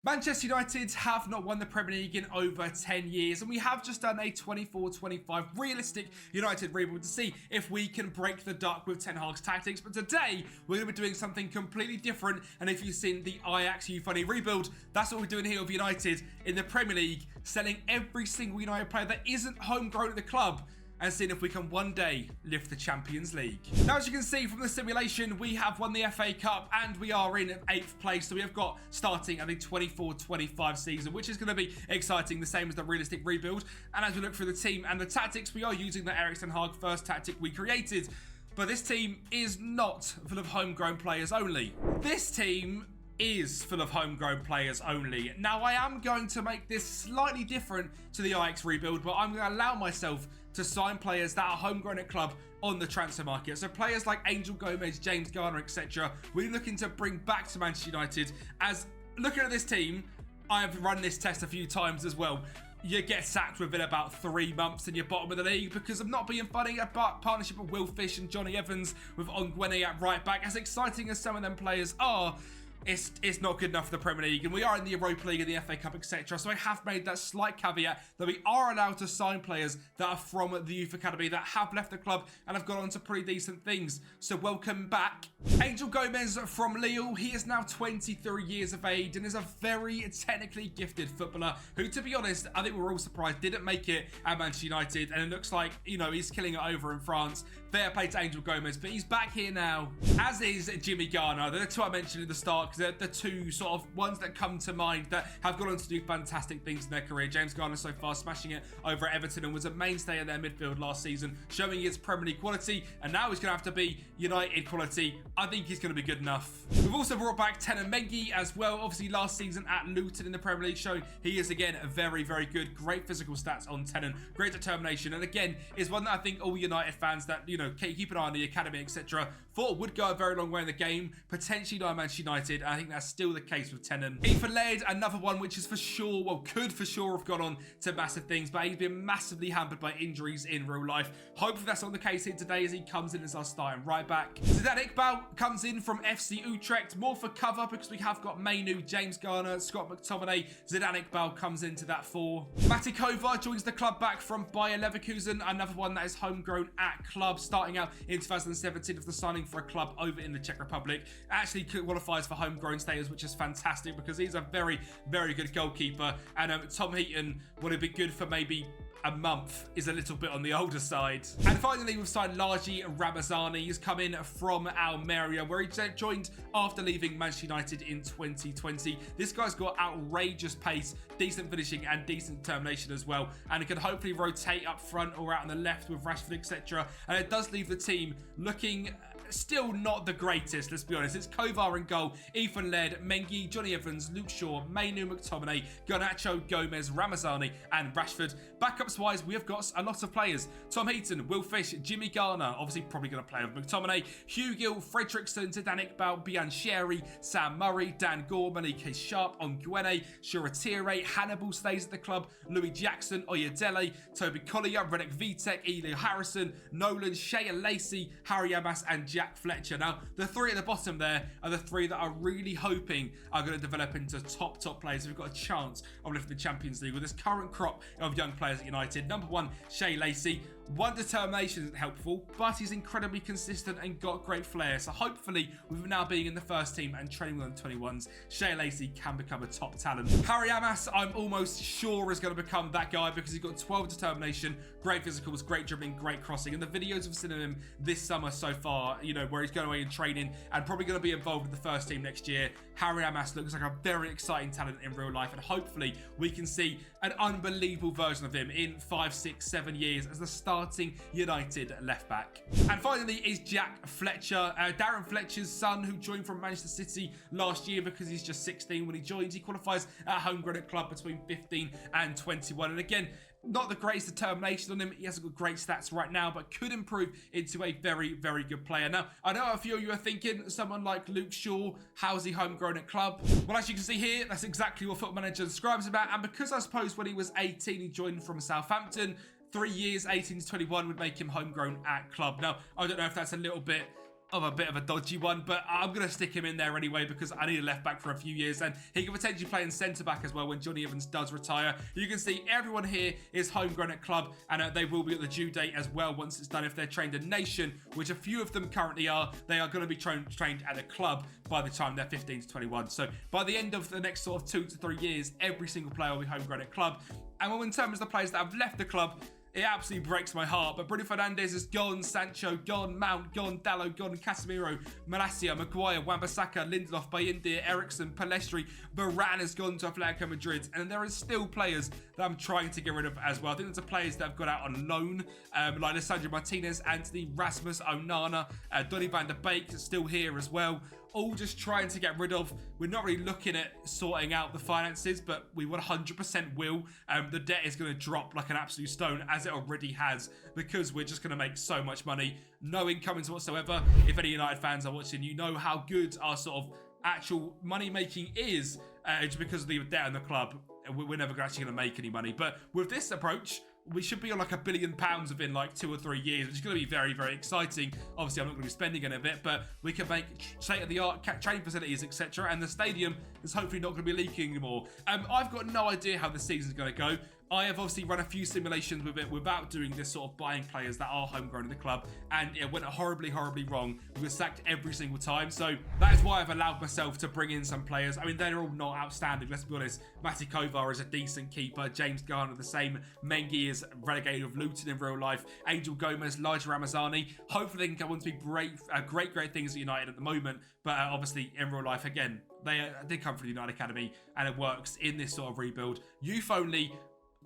Manchester United have not won the Premier League in over 10 years, and we have just done a 24-25 realistic United rebuild to see if we can break the duck with Ten Hag's tactics. But today, we're going to be doing something completely different, and if you've seen the Ajax Youth Funny rebuild, that's what we're doing here with United in the Premier League, selling every single United player that isn't homegrown at the club, and seeing if we can one day lift the Champions League. Now, as you can see from the simulation, we have won the FA Cup and we are in 8th place. So we have got starting at the 24-25 season, which is going to be exciting, the same as the realistic rebuild. And as we look through the team and the tactics, we are using the Erik ten Hag first tactic we created. But this team is not full of homegrown players only. This team is full of homegrown players only. Now, I am going to make this slightly different to the Ajax rebuild, but I'm going to allow myself to sign players that are homegrown at club on the transfer market. So players like Angel Gomez, James Garner, etc. we're looking to bring back to Manchester United. As looking at this team, I have run this test a few times as well. You get sacked within about 3 months and you're bottom of the league because of not being funny. A partnership of Will Fish and Johnny Evans with Ongwene at right back. As exciting as some of them players are, it's not good enough for the Premier League, and we are in the Europa League and the FA Cup, etc. So I have made that slight caveat that we are allowed to sign players that are from the youth academy that have left the club and have gone on to pretty decent things. So welcome back. Angel Gomez from Lille. He is now 23 years of age and is a very technically gifted footballer who, to be honest, I think we're all surprised didn't make it at Manchester United, and it looks like, you know, he's killing it over in France. Fair play to Angel Gomez, but he's back here now, as is Jimmy Garner. They're the two I mentioned in the start, because they're the two sort of ones that come to mind that have gone on to do fantastic things in their career. James Garner so far smashing it over at Everton and was a mainstay in their midfield last season, showing his Premier League quality, and now he's going to have to be United quality. I think he's going to be good enough. We've also brought back Tenen Mengi as well, obviously last season at Luton in the Premier League, showing he is again very, very good. Great physical stats on Tenen, great determination, and again is one that I think all United fans that, you know, keep an eye on the academy, etc., thought would go a very long way in the game, potentially not Manchester United. I think that's still the case with Tenen. Ethan Laird, another one which is for sure, well, could for sure have gone on to massive things, but he's been massively hampered by injuries in real life. Hopefully that's not the case here today as he comes in as our starting right back. Zidane Iqbal comes in from FC Utrecht, more for cover because we have got Mainu, James Garner, Scott McTominay. Zidane Iqbal comes into that 4. Mati Kova joins the club back from Bayer Leverkusen, another one that is homegrown at club, starting out in 2017 after signing for a club over in the Czech Republic. Actually qualifies for homegrown status, which is fantastic because he's a very, very good goalkeeper. And Tom Heaton would have been good for maybe a month, is a little bit on the older side. And finally, we've signed Largi Ramazani. He's come in from Almeria, where he joined after leaving Manchester United in 2020. This guy's got outrageous pace, decent finishing, and decent determination as well. And he can hopefully rotate up front or out on the left with Rashford, etc. And it does leave the team looking still not the greatest, let's be honest. It's Kovar in goal, Ethan Laird, Mengi, Johnny Evans, Luke Shaw, Mainu, McTominay, Garnacho, Gomez, Ramazani, and Rashford. Backups wise, we have got a lot of players. Tom Heaton, Will Fish, Jimmy Garner, obviously probably going to play with McTominay, Hugh Gill, Fredrickson, Zidane Iqbal, Bian Sherry, Sam Murray, Dan Gorman, E.K. Sharp, Ongwene, Shuratire, Hannibal stays at the club, Louis Jackson, Oyedele, Toby Collier, Reddick Vitek, Eli Harrison, Nolan, Shea Lacey, Harry Abbas, and Jack Fletcher. Now, the 3 at the bottom there are the 3 that I'm really hoping are going to develop into top players. We've got a chance of lifting the Champions League with this current crop of young players at United. Number 1, Shea Lacey. One, determination isn't helpful, but he's incredibly consistent and got great flair. So hopefully, with him now being in the first team and training with the 21s, Shea Lacey can become a top talent. Harry Abbas, I'm almost sure is going to become that guy because he's got 12 determination, great physicals, great dribbling, great crossing. And the videos we've seen of him this summer so far, you know, where he's going away in training and probably going to be involved with the first team next year. Harry Abbas looks like a very exciting talent in real life, and hopefully we can see an unbelievable version of him in 5, 6, 7 years as the starting United left back. And finally is Jack Fletcher, Darren Fletcher's son, who joined from Manchester City last year because he's just 16 when he joins. He qualifies at homegrown at club between 15 and 21, and again, not the greatest determination on him. He hasn't got great stats right now, but could improve into a very, very good player. Now, I know a few of you are thinking, someone like Luke Shaw, how's he homegrown at club? Well, as you can see here, that's exactly what Football Manager describes about. And because I suppose when he was 18, he joined from Southampton, 3 years, 18 to 21, would make him homegrown at club. Now, I don't know if that's a little bit of a bit of a dodgy one, but I'm going to stick him in there anyway because I need a left back for a few years, and he can potentially play in centre back as well when Johnny Evans does retire. You can see everyone here is homegrown at club, and they will be at the due date as well once it's done. If they're trained in nation, which a few of them currently are, they are going to be trained at a club by the time they're 15 to 21. So by the end of the next sort of 2 to 3 years, every single player will be homegrown at club. And when in terms of the players that have left the club, it absolutely breaks my heart, but Bruno Fernandes is gone, Sancho gone, Mount gone, Dalot gone, Casemiro, Malacia, Maguire, Wan-Bissaka, Lindelof, Bayindir, Eriksen, Palestri, Varane has gone to Atletico Madrid, and there are still players that I'm trying to get rid of as well. I think there's players that have got out on loan, like Alessandro Martinez, Anthony, Rasmus, Onana, Donny van der Beek is still here as well. All just trying to get rid of. We're not really looking at sorting out the finances, but we 100% will. The debt is going to drop like an absolute stone, as it already has, because we're just going to make so much money. No incomings whatsoever. If any United fans are watching, you know how good our sort of actual money making is, just because of the debt in the club. We're never actually going to make any money. But with this approach, we should be on like £1 billion within like 2 or 3 years, which is going to be very, very exciting. Obviously, I'm not going to be spending any of it, but we can make state-of-the-art training facilities, etc. And the stadium is hopefully not going to be leaking anymore. I've got no idea how the season's going to go. I have obviously run a few simulations with it without doing this sort of buying players that are homegrown in the club, and it went horribly, horribly wrong. We were sacked every single time, so that is why I've allowed myself to bring in some players. I mean, they're all not outstanding, let's be honest. Mati Kovar is a decent keeper. James Garner the same. Mengi is relegated with Luton in real life. Angel Gomez, Elijah Ramazani. Hopefully they can go on to be great things at United at the moment, but obviously in real life, again, they come from the United Academy, and it works in this sort of rebuild. Youth only.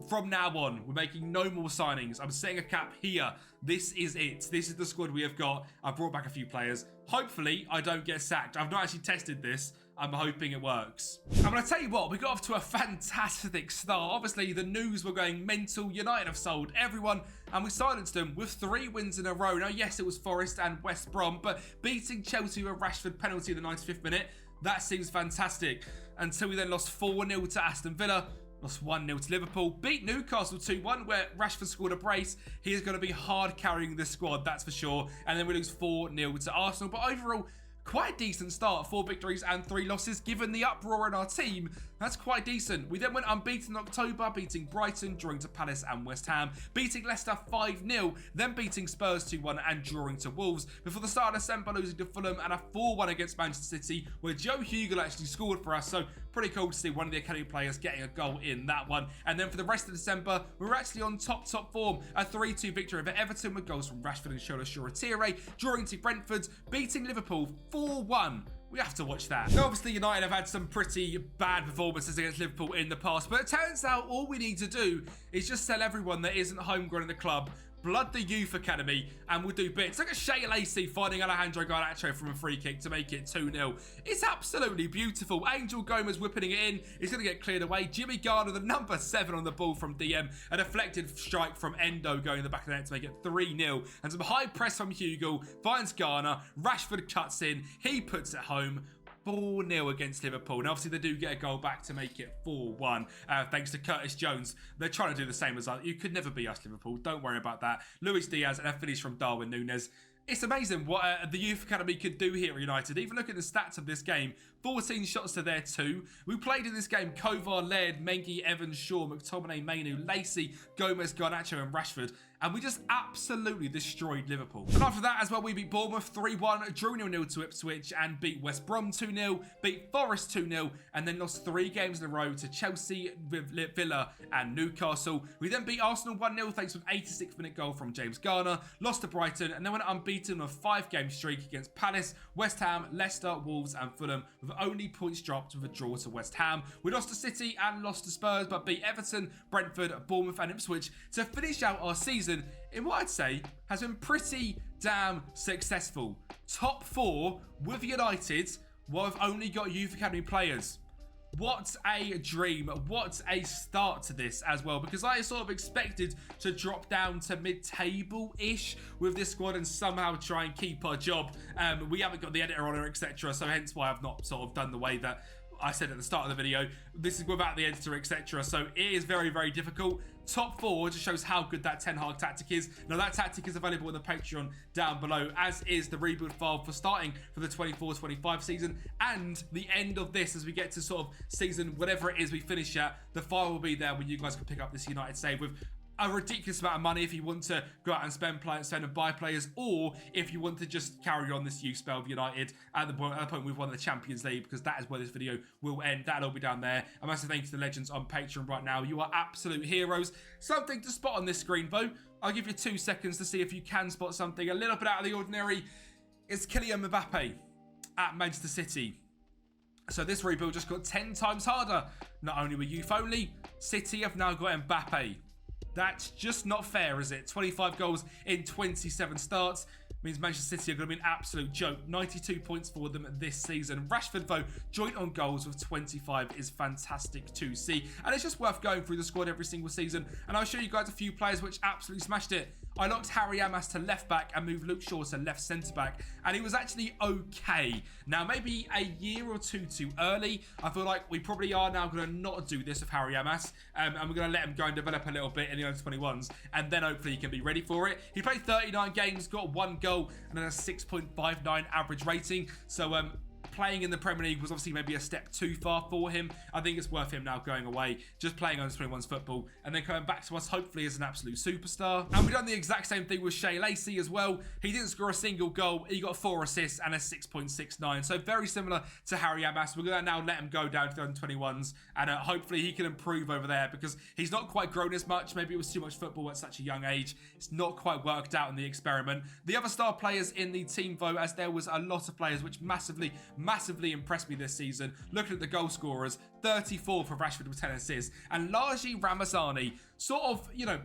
From now on, we're making no more signings. I'm setting a cap here. This is it. This is the squad we have got. I've brought back a few players. Hopefully, I don't get sacked. I've not actually tested this. I'm hoping it works. I'm going to tell you what, we got off to a fantastic start. Obviously, the news were going mental. United have sold everyone, and we silenced them with 3 wins in a row. Now, yes, it was Forest and West Brom, but beating Chelsea with a Rashford penalty in the 95th minute, that seems fantastic. Until we then lost 4-0 to Aston Villa. Lost 1-0 to Liverpool. Beat Newcastle 2-1, where Rashford scored a brace. He is going to be hard carrying this squad, that's for sure. And then we lose 4-0 to Arsenal. But overall, quite a decent start. 4 victories and 3 losses. Given the uproar in our team, that's quite decent. We then went unbeaten in October, beating Brighton, drawing to Palace and West Ham, beating Leicester 5-0, then beating Spurs 2-1 and drawing to Wolves. Before the start of December, losing to Fulham and a 4-1 against Manchester City, where Joe Hugel actually scored for us. So pretty cool to see one of the academy players getting a goal in that one. And then for the rest of December, we're actually on top form. A 3-2 victory over Everton with goals from Rashford and Shola Shoretire, drawing to Brentford, beating Liverpool 4-1. We have to watch that. Now, obviously, United have had some pretty bad performances against Liverpool in the past, but it turns out all we need to do is just sell everyone that isn't homegrown in the club, blood the youth academy, and we'll do bits. Look at Shea Lacey finding Alejandro Garnacho from a free kick to make it 2-0. It's absolutely beautiful. Angel Gomez whipping it in. He's going to get cleared away. Jimmy Garner, the number 7 on the ball from DM. A deflected strike from Endo going in the back of the net to make it 3-0. And some high press from Hugel. Finds Garner. Rashford cuts in. He puts it home. 4-0 against Liverpool. Now, obviously, they do get a goal back to make it 4-1, thanks to Curtis Jones. They're trying to do the same as us. You could never beat us, Liverpool. Don't worry about that. Luis Diaz and a finish from Darwin Núñez. It's amazing what the Youth Academy could do here at United. Even look at the stats of this game. 14 shots to their 2. We played in this game Kovar, Laird, Mengi, Evans, Shaw, McTominay, Mainu, Lacey, Gomez, Garnacho and Rashford. And we just absolutely destroyed Liverpool. And after that as well, we beat Bournemouth 3-1, drew 0-0 to Ipswich, and beat West Brom 2-0, beat Forest 2-0, and then lost 3 games in a row to Chelsea, Villa, and Newcastle. We then beat Arsenal 1-0 thanks to an 86th minute goal from James Garner, lost to Brighton, and then went unbeaten on a 5-game streak against Palace, West Ham, Leicester, Wolves, and Fulham, with only points dropped with a draw to West Ham. We lost to City and lost to Spurs, but beat Everton, Brentford, Bournemouth, and Ipswich to finish out our season in what I'd say has been pretty damn successful. Top 4 with United, while I've only got Youth Academy players. What a dream. What a start to this as well, because I sort of expected to drop down to mid-table-ish with this squad and somehow try and keep our job. We haven't got the editor on her, etc., so hence why I've not sort of done the way that I said at the start of the video, this is without the editor, etc. So it is very, very difficult. Top 4 just shows how good that Ten Hag tactic is. Now that tactic is available in the Patreon down below, as is the rebuild file for starting for the 24-25 season and the end of this as we get to sort of season whatever it is we finish at. The file will be there where you guys can pick up this United save with a ridiculous amount of money if you want to go out and spend and buy players, or if you want to just carry on this youth spell of United at the point we've won the Champions League, because that is where this video will end. That'll all be down there. A massive thank you to the legends on Patreon right now. You are absolute heroes. Something to spot on this screen though. I'll give you 2 seconds to see if you can spot something a little bit out of the ordinary. It's Kylian Mbappe at Manchester City. So this rebuild just got 10 times harder. Not only were youth only, City have now got Mbappe. That's just not fair, is it? 25 goals in 27 starts. Means Manchester City are going to be an absolute joke. 92 points for them this season. Rashford, though, joint on goals with 25 is fantastic to see. And it's just worth going through the squad every single season. And I'll show you guys a few players which absolutely smashed it. I locked Harry Amas to left back and moved Luke Shaw to left centre back. And he was actually okay. Now, maybe a year or two too early. I feel like we probably are now going to not do this with Harry Amas. And we're going to let him go and develop a little bit in the under-21s. And then hopefully he can be ready for it. He played 39 games, got 1 goal and then a 6.59 average rating. So playing in the Premier League was obviously maybe a step too far for him. I think it's worth him now going away, just playing under 21s football, and then coming back to us hopefully as an absolute superstar. And we've done the exact same thing with Shea Lacey as well. He didn't score a single goal. He got 4 assists and a 6.69. So very similar to Harry Amas. We're going to now let him go down to the under 21s, and hopefully he can improve over there, because he's not quite grown as much. Maybe it was too much football at such a young age. It's not quite worked out in the experiment. The other star players in the team, though, as there was a lot of players which massively impressed me this season. Looking at the goal scorers, 34 for Rashford with 10 assists, and largely Ramazani, sort of, you know,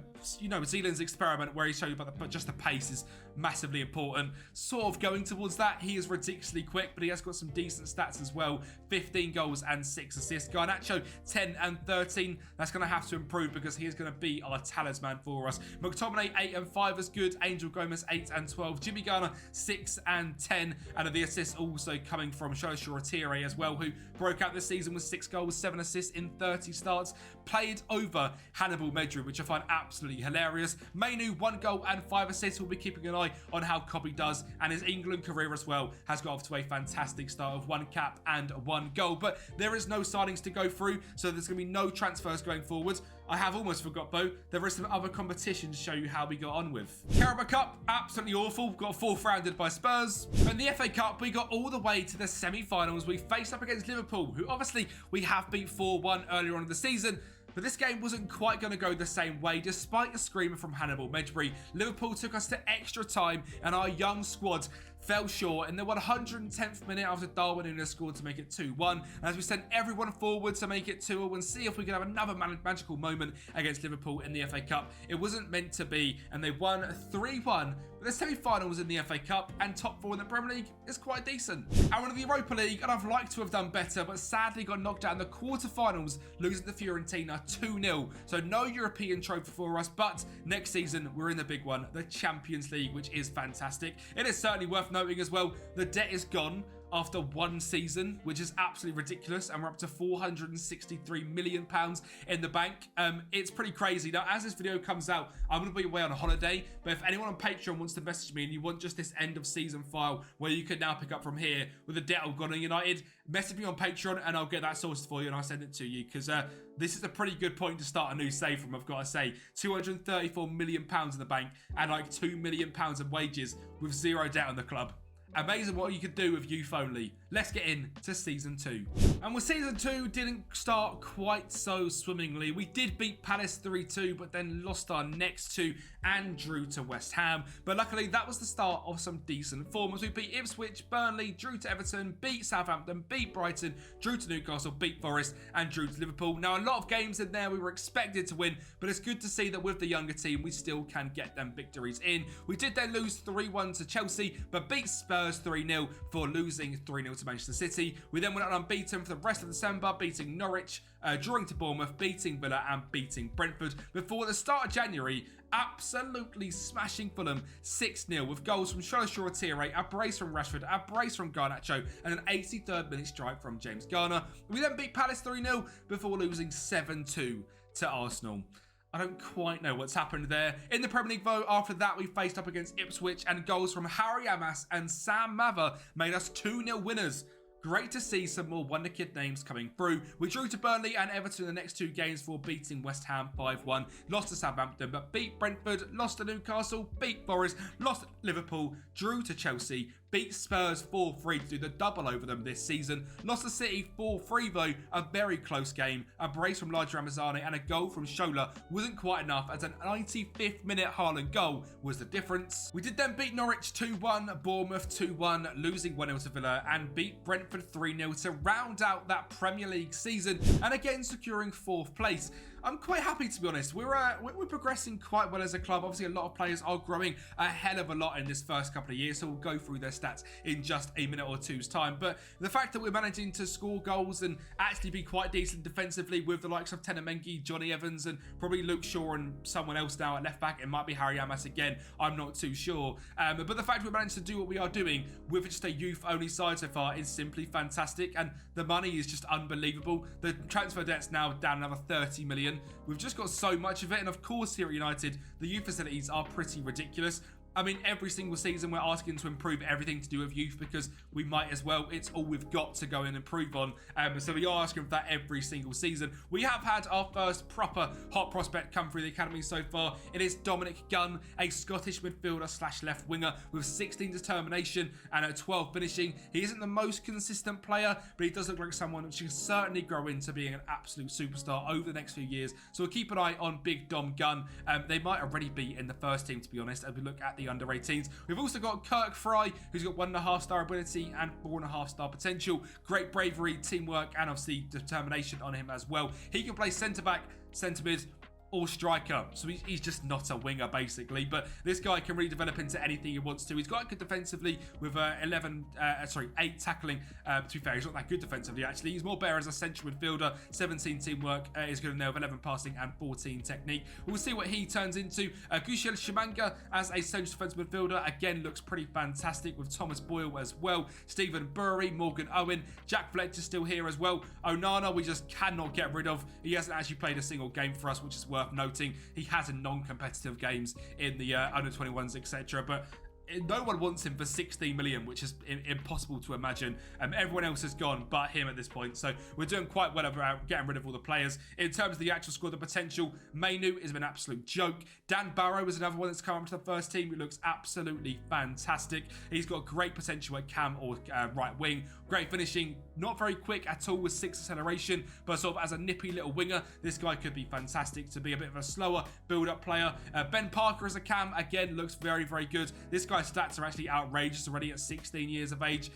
Zealand's experiment where he showed you about just the pace is massively important. Sort of going towards that. He is ridiculously quick, but he has got some decent stats as well. 15 goals and 6 assists. Garnacho, 10 and 13. That's going to have to improve because he is going to be our talisman for us. McTominay, 8 and 5 is good. Angel Gomez, 8 and 12. Jimmy Garner, 6 and 10. And the assists also coming from Joshua Thierry as well, who broke out this season with 6 goals, 7 assists in 30 starts. Played over Hannibal Medri, which I find absolutely hilarious. Mainu, 1 goal and 5 assists. We'll be keeping an eye on how Kempi does, and his England career as well has got off to a fantastic start of 1 cap and 1 goal. But there is no signings to go through, so there's going to be no transfers going forwards. I have almost forgot, though, there is some other competition to show you how we got on with. Carabao Cup, absolutely awful. Got 4th rounded by Spurs. In the FA Cup, we got all the way to the semi-finals. We faced up against Liverpool, who obviously we have beat 4-1 earlier on in the season. But this game wasn't quite going to go the same way. Despite a screamer from Hannibal Medri, Liverpool took us to extra time and our young squad fell short in the 110th minute after Darwin Núñez scored to make it 2-1. And as we sent everyone forward to make it 2-0 and see if we could have another magical moment against Liverpool in the FA Cup. It wasn't meant to be, and they won 3-1. But the semi-finals in the FA Cup and top 4 in the Premier League is quite decent. And we're in the Europa League, and I've liked to have done better, but sadly got knocked out in the quarterfinals, losing to Fiorentina 2-0. So no European trophy for us, but next season we're in the big one, the Champions League, which is fantastic. It is certainly worth noting as well, the debt is gone after 1 season, which is absolutely ridiculous, and we're up to £463 million in the bank. It's pretty crazy. Now, as this video comes out, I'm going to be away on a holiday, but if anyone on Patreon wants to message me and you want just this end of season file where you can now pick up from here with the debt of gone on United, message me on Patreon and I'll get that sorted for you and I'll send it to you, because this is a pretty good point to start a new save from, I've got to say. £234 million in the bank and like £2 million in wages with 0 debt on the club. Amazing what you could do with youth only. Let's get into season 2. And with season 2 didn't start quite so swimmingly. We did beat Palace 3-2, but then lost our next 2 and drew to West Ham. But luckily, that was the start of some decent form, as we beat Ipswich, Burnley, drew to Everton, beat Southampton, beat Brighton, drew to Newcastle, beat Forest, and drew to Liverpool. Now, a lot of games in there we were expected to win, but it's good to see that with the younger team, we still can get them victories in. We did then lose 3-1 to Chelsea, but beat Spurs Spurs 3-0 for losing 3-0 to Manchester City. We then went on unbeaten for the rest of December, beating Norwich, drawing to Bournemouth, beating Villa and beating Brentford. Before the start of January, absolutely smashing Fulham 6-0 with goals from Shola, a brace from Rashford, a brace from Garnacho, and an 83rd minute strike from James Garner. We then beat Palace 3-0 before losing 7-2 to Arsenal. I don't quite know what's happened there. In the Premier League vote, after that, we faced up against Ipswich, and goals from Harry Amas and Sam Mather made us 2-0 winners. Great to see some more wonder kid names coming through. We drew to Burnley and Everton in the next two games for beating West Ham 5-1. Lost to Southampton, but beat Brentford, lost to Newcastle, beat Forest, lost to Liverpool, drew to Chelsea, beat Spurs 4-3 to do the double over them this season. Lost to City 4-3 though, a very close game. A brace from Elijah Ramazani and a goal from Shola wasn't quite enough, as an 95th minute Haaland goal was the difference. We did then beat Norwich 2-1, Bournemouth 2-1, losing 1-0 to Villa, and beat Brentford 3-0 to round out that Premier League season, and again securing 4th place. I'm quite happy, to be honest. We're progressing quite well as a club. Obviously, a lot of players are growing a hell of a lot in this first couple of years, so we'll go through their stats in just a minute or two's time. But the fact that we're managing to score goals and actually be quite decent defensively with the likes of Tenamengi, Johnny Evans, and probably Luke Shaw and someone else now at left back, it might be Harry Amas again, I'm not too sure. But the fact we managed to do what we are doing with just a youth-only side so far is simply fantastic, and the money is just unbelievable. The transfer debt's now down another 30 million. We've just got so much of it, and of course here at United, the youth facilities are pretty ridiculous. I mean, every single season we're asking to improve everything to do with youth because we might as well. It's all we've got to go and improve on. So we are asking for that every single season. We have had our first proper hot prospect come through the academy so far. It is Dominic Gunn, a Scottish midfielder slash left winger with 16 determination and a 12 finishing. He isn't the most consistent player, but he does look like someone which can certainly grow into being an absolute superstar over the next few years. So we'll keep an eye on Big Dom Gunn. They might already be in the first team, to be honest, as we look at the under 18s. We've also got Kirk Fry, who's got 1.5 star ability and 4.5 star potential. Great bravery, teamwork, and obviously determination on him as well. He can play centre back, centre mid, or striker, so he's just not a winger basically, but this guy can really develop into anything he wants to. He's quite good defensively with 8 tackling. To be fair, he's not that good defensively actually. He's more better as a central midfielder. 17 teamwork, is good enough, 11 passing and 14 technique. We'll see what he turns into. Gushel Shimanga as a central defensive midfielder, again looks pretty fantastic with Thomas Boyle as well. Stephen Burry, Morgan Owen, Jack Fletcher still here as well. Onana we just cannot get rid of. He hasn't actually played a single game for us, which is worth noting. He has in non-competitive games in the under-21s, etc. But no one wants him for 16 million, which is impossible to imagine. Everyone else has gone but him at this point, so we're doing quite well about getting rid of all the players. In terms of the actual squad, the potential, Mainu is an absolute joke. Dan Barrow is another one that's come up to the first team who looks absolutely fantastic. He's got great potential at cam or right wing. Great finishing, not very quick at all with 6 acceleration, but sort of as a nippy little winger, this guy could be fantastic to be a bit of a slower build-up player. Ben Parker as a cam, again, looks very, very good. This guy's stats are actually outrageous already at 16 years of age.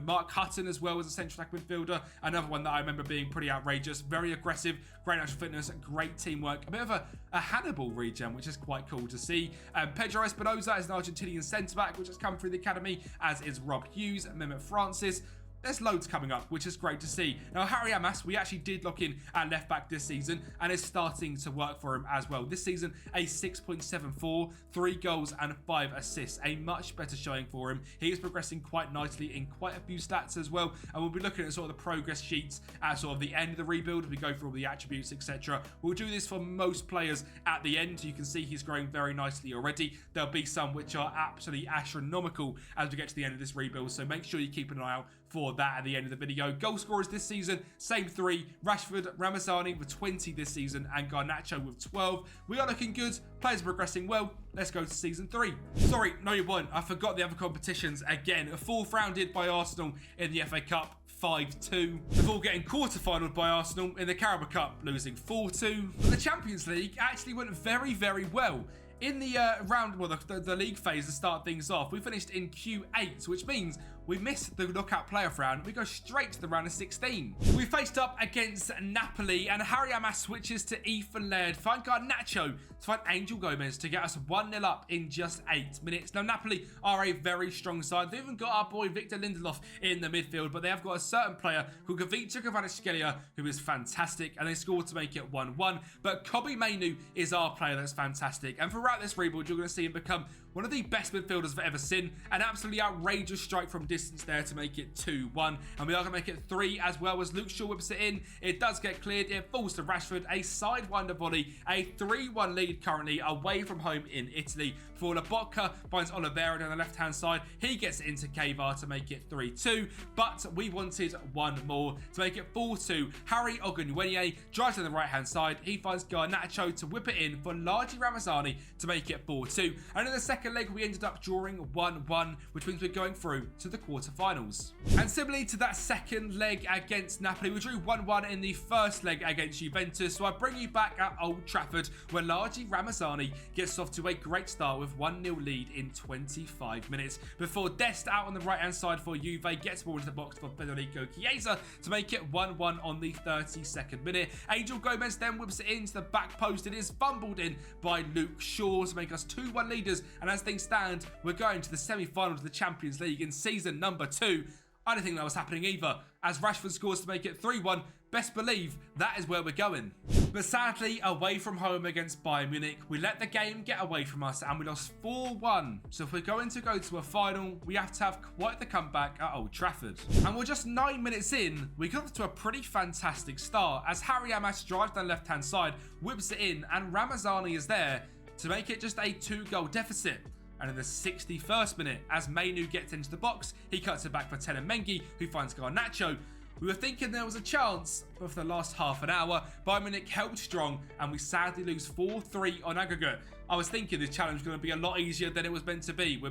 Mark Hutton as well as a central attack midfielder, another one that I remember being pretty outrageous. Very aggressive, great natural fitness, great teamwork, a bit of a Hannibal regen, which is quite cool to see. Pedro Espinosa is an Argentinian centre-back, which has come through the academy, as is Rob Hughes, Mehmet Francis. There's loads coming up, which is great to see. Now, Harry Amas, we actually did lock in at left back this season, and is starting to work for him as well. This season, a 6.74, 3 goals and 5 assists. A much better showing for him. He is progressing quite nicely in quite a few stats as well, and we'll be looking at sort of the progress sheets at sort of the end of the rebuild. We go through all the attributes, etc. We'll do this for most players at the end. You can see he's growing very nicely already. There'll be some which are absolutely astronomical as we get to the end of this rebuild, so make sure you keep an eye out for that at the end of the video. Goal scorers this season, same 3. Rashford, Ramazani with 20 this season, and Garnacho with 12. We are looking good. Players are progressing well. Let's go to season 3. Sorry, no you weren't. I forgot the other competitions again. A 4th rounded by Arsenal in the FA Cup, 5-2. Before getting quarter-finaled by Arsenal in the Carabao Cup, losing 4-2. But the Champions League actually went very, very well. In the round, well, the league phase to start things off, we finished in Q8, which means we missed the knockout playoff round. We go straight to the round of 16. We faced up against Napoli, and Harry Amas switches to Ethan Laird, find Garnacho to find Angel Gomez to get us 1-0 up in just 8 minutes. Now, Napoli are a very strong side. They've even got our boy Victor Lindelof in the midfield, but they have got a certain player called Gavica Kvaratskhelia who is fantastic, and they scored to make it 1-1. But Kobbie Mainoo is our player that's fantastic, and throughout this rebuild, you're going to see him become one of the best midfielders I've ever seen. An absolutely outrageous strike from distance there to make it 2-1. And we are going to make it 3 as well as Luke Shaw whips it in. It does get cleared. It falls to Rashford. A sidewinder volley. A 3-1 lead currently away from home in Italy. For Lobotka finds Oliveira down the left-hand side. He gets it into Kvar to make it 3-2. But we wanted one more to make it 4-2. Harry Ogunwenye drives to the right-hand side. He finds Garnacho to whip it in for Largi Ramazani to make it 4-2. And in the second leg, we ended up drawing 1-1, which means we're going through to the quarterfinals. And similarly to that second leg against Napoli, we drew 1-1 in the first leg against Juventus. So I bring you back at Old Trafford, where Largi Ramazani gets off to a great start with 1-0 lead in 25 minutes. Before Dest out on the right-hand side for Juve gets ball into the box for Federico Chiesa to make it 1-1 on the 32nd minute. Angel Gomez then whips it into the back post. It is fumbled in by Luke Shaw to make us 2-1 leaders. And as things stand, we're going to the semi-final of the Champions League in season number 2. I don't think that was happening either, as Rashford scores to make it 3-1. Best believe that is where we're going. But sadly, away from home against Bayern Munich, we let the game get away from us and we lost 4-1. So if we're going to go to a final, we have to have quite the comeback at Old Trafford. And we're just 9 minutes in, we got off to a pretty fantastic start as Harry Amas drives down the left-hand side, whips it in, and Ramazani is there to make it just a 2-goal deficit. And in the 61st minute, as Mainoo gets into the box, he cuts it back for Mengi, who finds Garnacho. We were thinking there was a chance, but for the last half an hour, Bayern Munich held strong and we sadly lose 4-3 on aggregate. I was thinking this challenge was going to be a lot easier than it was meant to be.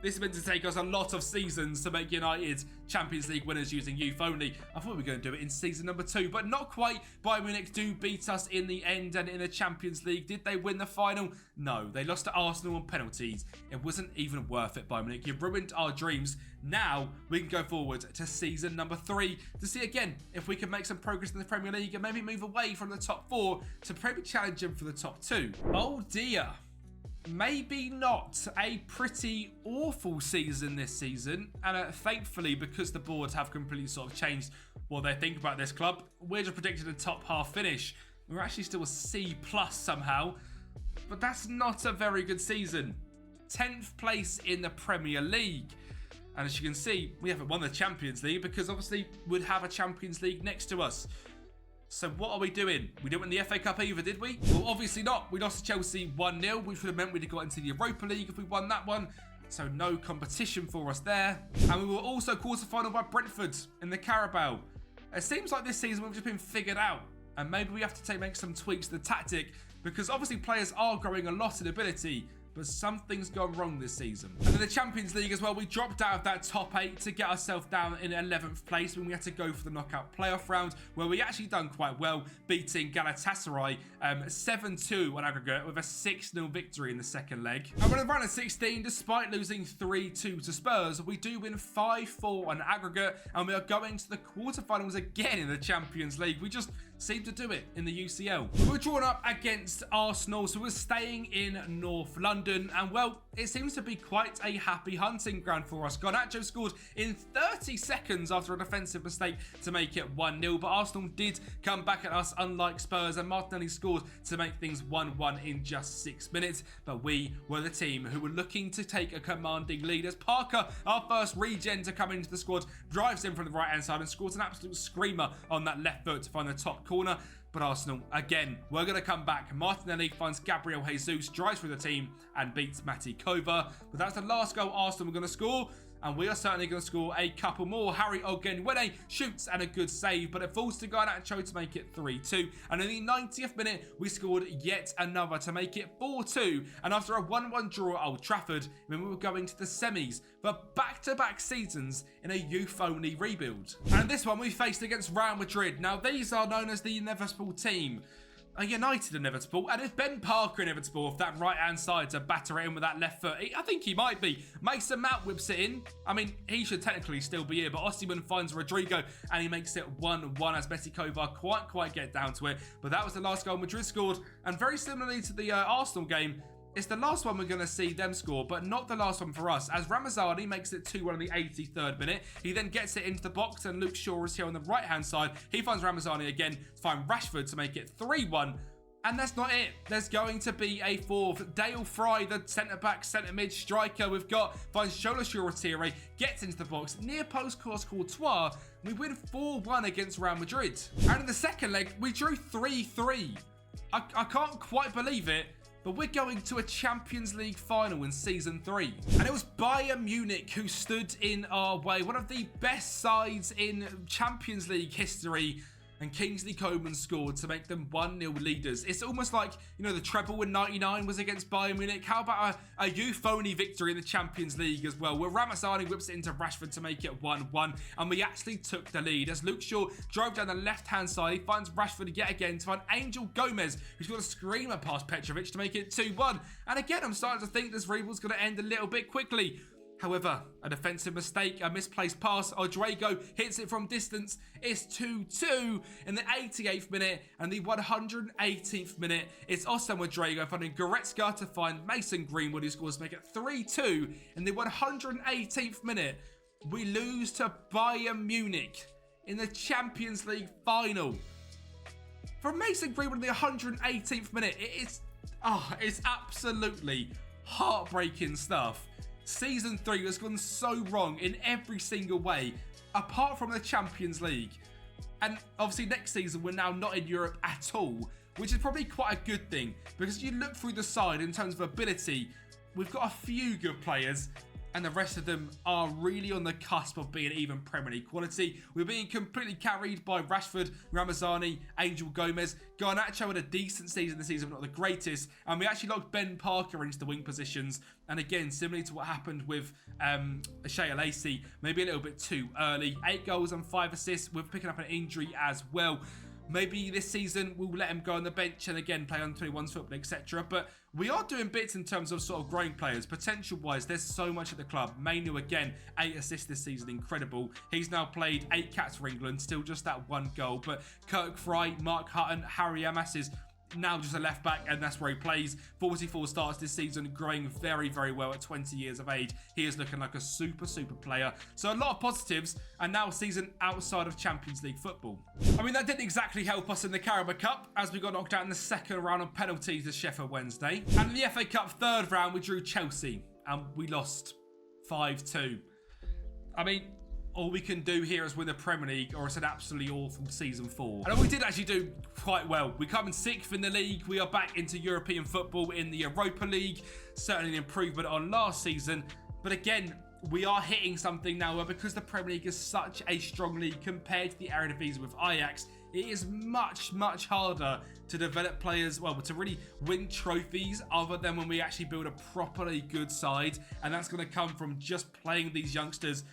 This is meant to take us a lot of seasons to make United Champions League winners using youth only. I thought we were going to do it in season number 2, but not quite. Bayern Munich do beat us in the end and in the Champions League. Did they win the final? No, they lost to Arsenal on penalties. It wasn't even worth it, Bayern Munich. You ruined our dreams. Now we can go forward to season number 3 to see again if we can make some progress in the Premier League and maybe move away from the top 4 to maybe challenge them for the top 2. Oh dear. Maybe not. A pretty awful season this season, and thankfully, because the boards have completely sort of changed what they think about this club, we're just predicting a top half finish. We're actually still a C+ somehow, but that's not a very good season. 10th place in the Premier League. And as you can see, we haven't won the Champions League because obviously we'd have a Champions League next to us. So what are we doing? We didn't win the FA Cup either, did we? Well, obviously not. We lost to Chelsea 1-0, which would have meant we'd have got into the Europa League if we won that one. So no competition for us there. And we were also quarter-final by Brentford in the Carabao. It seems like this season we've just been figured out. And maybe we have to make some tweaks to the tactic because obviously players are growing a lot in ability, but something's gone wrong this season. And in the Champions League as well, we dropped out of that top 8 to get ourselves down in 11th place when we had to go for the knockout playoff round, where we actually done quite well, beating Galatasaray 7-2 on aggregate with a 6-0 victory in the second leg. And when in round of 16, despite losing 3-2 to Spurs, we do win 5-4 on aggregate, and we are going to the quarterfinals again in the Champions League. We just seem to do it in the UCL. We were drawn up against Arsenal, so we're staying in North London, and well, it seems to be quite a happy hunting ground for us. Garnacho scored in 30 seconds after a defensive mistake to make it 1-0, but Arsenal did come back at us unlike Spurs, and Martinelli scored to make things 1-1 in just 6 minutes. But we were the team who were looking to take a commanding lead as Parker, our first regen to come into the squad, drives in from the right hand side and scores an absolute screamer on that left foot to find the top corner. But Arsenal, again, we're going to come back. Martinelli finds Gabriel Jesus, drives through the team and beats Mati Kova. But that's the last goal Arsenal were going to score. And we are certainly going to score a couple more. Harry Ogunwenye shoots and a good save, but it falls to Garnacho to make it 3-2. And in the 90th minute, we scored yet another to make it 4-2. And after a 1-1 draw at Old Trafford, we were going to the semis for back-to-back seasons in a youth-only rebuild. And this one we faced against Real Madrid. Now, these are known as the inevitable team. are United inevitable? And is Ben Parker inevitable off that right-hand side to batter it in with that left foot? I think he might be. Mason Mount whips it in. I mean, he should technically still be here, but Osimhen finds Rodrigo and he makes it 1-1 as Messi Kovar quite get down to it. But that was the last goal Madrid scored. And very similarly to the Arsenal game, it's the last one we're going to see them score, but not the last one for us, as Ramazani makes it 2-1 in the 83rd minute. He then gets it into the box, and Luke Shaw is here on the right-hand side. He finds Ramazani again to find Rashford to make it 3-1. And that's not it. There's going to be a fourth. Dale Fry, the centre-back, centre-mid striker we've got, finds Shola Shoretire, gets into the box, near post cross Courtois. We win 4-1 against Real Madrid. And in the second leg, we drew 3-3. I can't quite believe it, but we're going to a Champions League final in Season 3. And it was Bayern Munich who stood in our way. One of the best sides in Champions League history. And Kingsley Coman scored to make them 1-0 leaders. It's almost like, you know, the treble in 99 was against Bayern Munich. How about a youth-only victory in the Champions League as well, where Ramazani whips it into Rashford to make it 1-1. And we actually took the lead as Luke Shaw drove down the left-hand side. He finds Rashford yet again to find Angel Gomez, who's got a screamer past Petrovic to make it 2-1. And again, I'm starting to think this rebuild's going to end a little bit quickly. However, a defensive mistake, a misplaced pass, Rodrigo hits it from distance. It's 2-2 in the 88th minute and the 118th minute. It's Osam Rodrigo finding Goretzka to find Mason Greenwood, who scores to make it 3-2 in the 118th minute. We lose to Bayern Munich in the Champions League final. From Mason Greenwood in the 118th minute, it's absolutely heartbreaking stuff. Season 3 has gone so wrong in every single way, apart from the Champions League. And obviously next season we're now not in Europe at all, which is probably quite a good thing, because you look through the side in terms of ability, we've got a few good players, and the rest of them are really on the cusp of being even Premier League quality. We're being completely carried by Rashford, Ramazani, Angel Gomez. Garnacho had a decent season this season, but not the greatest. And we actually locked Ben Parker into the wing positions. And again, similarly to what happened with Shea Lacey, maybe a little bit too early. 8 goals and 5 assists. We're picking up an injury as well. Maybe this season we'll let him go on the bench and again play on 21's football, etc. But we are doing bits in terms of sort of growing players. Potential-wise, there's so much at the club. Mainu again, 8 assists this season, incredible. He's now played 8 caps for England, still just that 1 goal. But Kirk Fry, Mark Hutton, Harry Amas is now just a left back, and that's where he plays. 44 starts this season, growing very, very well at 20 years of age. He is looking like a super player. So a lot of positives, and now a season outside of Champions League football. I mean, that didn't exactly help us in the Carabao Cup, as we got knocked out in the second round on penalties at Sheffield Wednesday. And in the FA Cup third round, we drew Chelsea, and we lost 5-2. I mean, all we can do here is win the Premier League, or it's an absolutely awful Season 4. And we did actually do quite well. We come in 6th in the league. We are back into European football in the Europa League. Certainly an improvement on last season. But again, we are hitting something now, because the Premier League is such a strong league compared to the Eredivisie with Ajax. It is much harder to develop players, well, to really win trophies other than when we actually build a properly good side. And that's going to come from just playing these youngsters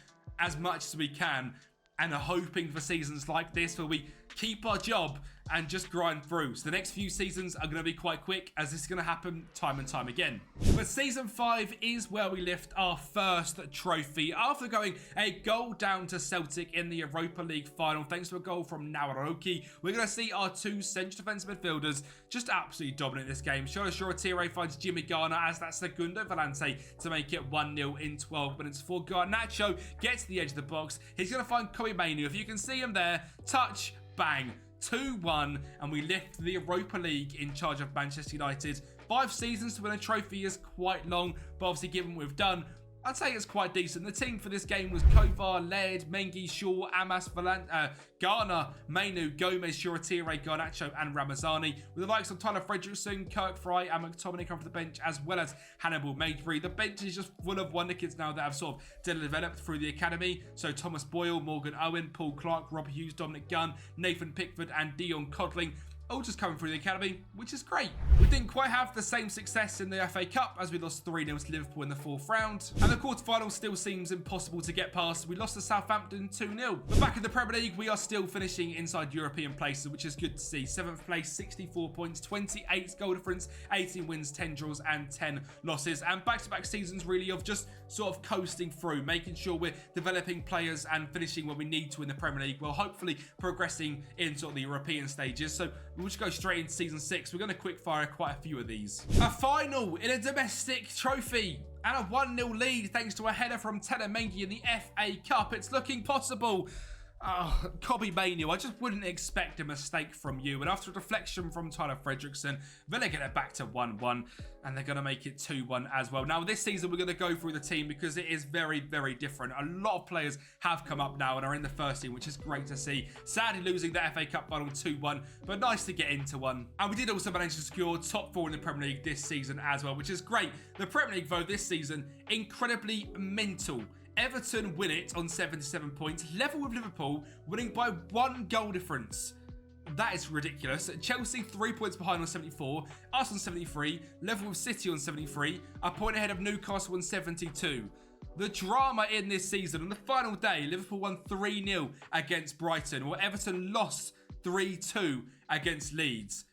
as much as we can, and are hoping for seasons like this where we keep our job and just grind through. So the next few seasons are going to be quite quick, as this is going to happen time and time again. But Season 5 is where we lift our first trophy after going a goal down to Celtic in the Europa League final thanks to a goal from Nawaroki. We're going to see our 2 central defensive midfielders just absolutely dominate this game. Shola Shoretire finds Jimmy Garner as that Segundo Volante to make it 1-0 in 12 minutes before Garnacho gets to the edge of the box. He's going to find Kobe Mainu. If you can see him there, touch, bang. 2-1, and we lift the Europa League in charge of Manchester United. 5 seasons to win a trophy is quite long, but obviously given what we've done, I'd say it's quite decent. The team for this game was Kovar, Laird, Mengi, Shaw, Amas, Garner, Mainu, Gomez, Shoretire, Garnacho and Ramazani, with the likes of Tyler Fredrickson, Kirk Fry and McTominay come from the bench, as well as Hannibal Maidbury. The bench is just full of wonder kids now that have sort of developed through the academy. So Thomas Boyle, Morgan Owen, Paul Clark, Rob Hughes, Dominic Gunn, Nathan Pickford and Dion Codling, all just coming through the academy, which is great. We didn't quite have the same success in the FA Cup as we lost 3-0 to Liverpool in the 4th round. And the quarterfinals still seems impossible to get past. We lost to Southampton 2-0. But back in the Premier League, we are still finishing inside European places, which is good to see. 7th place, 64 points, 28 goal difference, 18 wins, 10 draws and 10 losses. And back-to-back seasons really of just sort of coasting through, making sure we're developing players and finishing where we need to in the Premier League, while hopefully progressing in sort of the European stages. So we'll just go straight into season 6. We're going to quick fire quite a few of these. A final in a domestic trophy and a 1-0 lead thanks to a header from Kempi in the FA Cup. It's looking possible. Oh, Kobe Manu, I just wouldn't expect a mistake from you. And after a deflection from Tyler Fredrickson, Villa get it back to 1-1, and they're going to make it 2-1 as well. Now, this season, we're going to go through the team because it is very, very different. A lot of players have come up now and are in the first team, which is great to see. Sadly, losing the FA Cup final 2-1, but nice to get into one. And we did also manage to secure top 4 in the Premier League this season as well, which is great. The Premier League, though, this season, incredibly mental. Everton win it on 77 points, level with Liverpool, winning by 1 goal difference. That is ridiculous. Chelsea 3 points behind on 74, us on 73, level with City on 73, a point ahead of Newcastle on 72. The drama in this season, on the final day, Liverpool won 3-0 against Brighton, while Everton lost 3-2 against Leeds.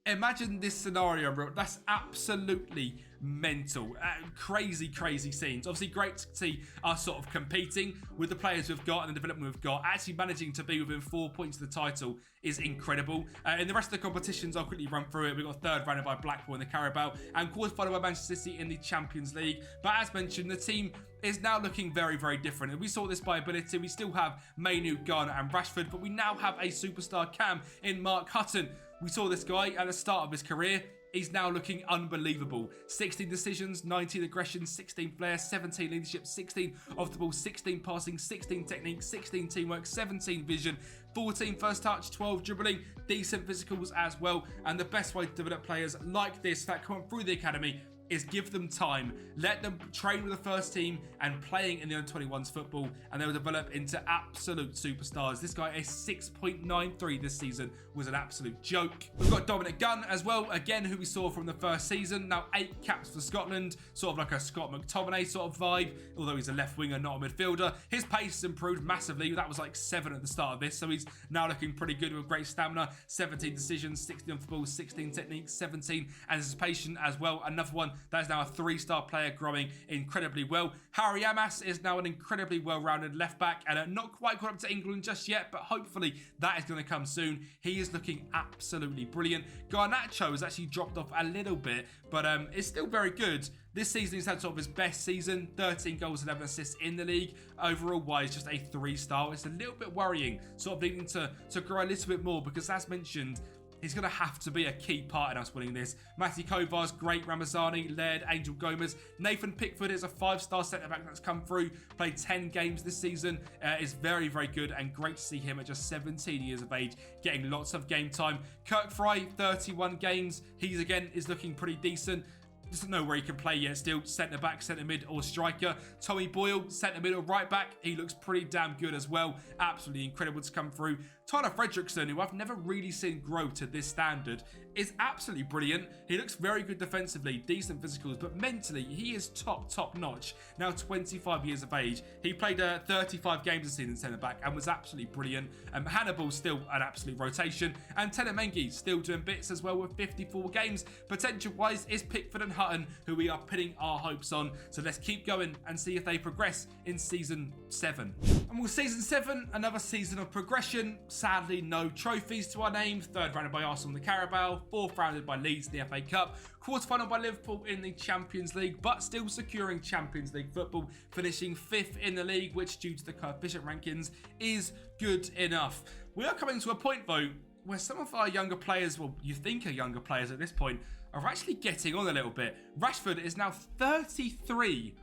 Imagine this scenario, bro. That's absolutely mental. Crazy scenes. Obviously, great to see us sort of competing with the players we've got and the development we've got. Actually managing to be within 4 points of the title is incredible. In the rest of the competitions, I'll quickly run through it. We've got 3rd rounded by Blackpool in the Carabao and quarterfinal by Manchester City in the Champions League. But as mentioned, the team is now looking very, very different. And we saw this by ability. We still have Manu, Garner and Rashford, but we now have a superstar cam in Mark Hutton. We saw this guy at the start of his career. He's now looking unbelievable. 16 decisions, 19 aggression, 16 flair, 17 leadership, 16 off the ball, 16 passing, 16 technique, 16 teamwork, 17 vision, 14 first touch, 12 dribbling, decent physicals as well. And the best way to develop players like this that come through the academy is give them time, let them train with the first team and playing in the under-21s football, and they will develop into absolute superstars. This guy is 6.93 this season, was an absolute joke. We've got Dominic Gunn as well, again, who we saw from the first season. Now 8 caps for Scotland, sort of like a Scott McTominay sort of vibe, although he's a left winger, not a midfielder. His pace has improved massively. That was like 7 at the start of this, so he's now looking pretty good with great stamina. 17 decisions, 16 off the ball, 16 techniques, 17 anticipation as well. Another one that is now a 3-star player, growing incredibly well. Harry Amas is now an incredibly well-rounded left back and not quite got up to England just yet, but hopefully that is going to come soon. He is looking absolutely brilliant. Garnacho has actually dropped off a little bit, but it's still very good. This season he's had sort of his best season, 13 goals, 11 assists in the league. Overall wise, just a 3-star. It's a little bit worrying, sort of needing to grow a little bit more, because as mentioned, he's going to have to be a key part in us winning this. Matty Kovar's great, Ramazani, Laird, Angel Gomez. Nathan Pickford is a 5-star centre-back that's come through, played 10 games this season, is very, very good, and great to see him at just 17 years of age, getting lots of game time. Kirk Fry, 31 games. He's, again, is looking pretty decent. Doesn't know where he can play yet still. Centre back, centre mid or striker. Tommy Boyle, centre mid or right back. He looks pretty damn good as well. Absolutely incredible to come through. Tyler Fredrickson, who I've never really seen grow to this standard, is absolutely brilliant. He looks very good defensively, decent physicals, but mentally he is top notch. Now 25 years of age. He played 35 games this season centre back and was absolutely brilliant. Hannibal's still an absolute rotation, and Mengi still doing bits as well with 54 games. Potential wise is Pickford and Hutton, who we are pinning our hopes on. So let's keep going and see if they progress in season 7. And with season 7, another season of progression. Sadly, no trophies to our names. 3rd rounded by Arsenal in the Carabao, 4th rounded by Leeds in the FA Cup, quarterfinal by Liverpool in the Champions League, but still securing Champions League football, finishing 5th in the league, which due to the coefficient rankings is good enough. We are coming to a point though where some of our younger players, well, you think are younger players at this point, are actually getting on a little bit. Rashford is now 33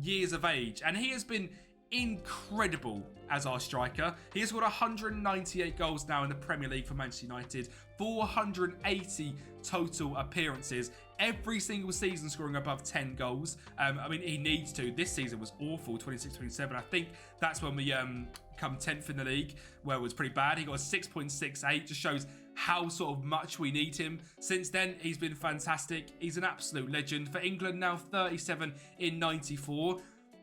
years of age, and he has been incredible as our striker. He has got 198 goals now in the Premier League for Manchester United, 480 total appearances, every single season scoring above 10 goals. I mean, he needs to. This season was awful, 26-27. I think that's when we come 10th in the league, where it was pretty bad. He got a 6.68, just shows how sort of much we need him. Since then, he's been fantastic. He's an absolute legend. For England now, 37 in 94.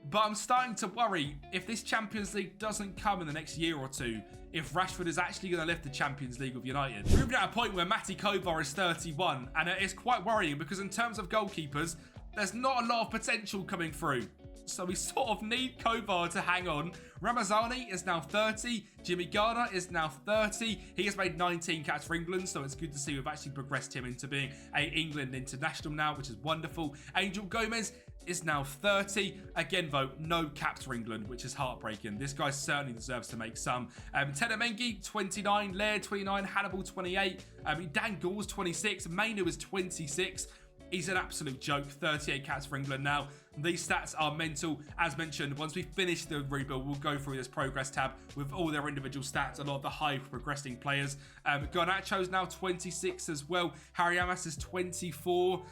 But I'm starting to worry if this Champions League doesn't come in the next year or two, if Rashford is actually going to lift the Champions League with United. We're even at a point where Matty Kovar is 31, and it's quite worrying because in terms of goalkeepers, there's not a lot of potential coming through. So we sort of need Kovar to hang on. Ramazani is now 30. Jimmy Garner is now 30. He has made 19 caps for England, so it's good to see we've actually progressed him into being an England international now, which is wonderful. Angel Gomez is now 30. Again, though, no caps for England, which is heartbreaking. This guy certainly deserves to make some. Tenamengi, 29. Laird, 29. Hannibal, 28. Dan Gauls, 26. Mainu is 26. He's an absolute joke. 38 caps for England now. These stats are mental. As mentioned, once we finish the rebuild, we'll go through this progress tab with all their individual stats, a lot of the high progressing players. Garnacho's now 26 as well. Harry Amas is 24.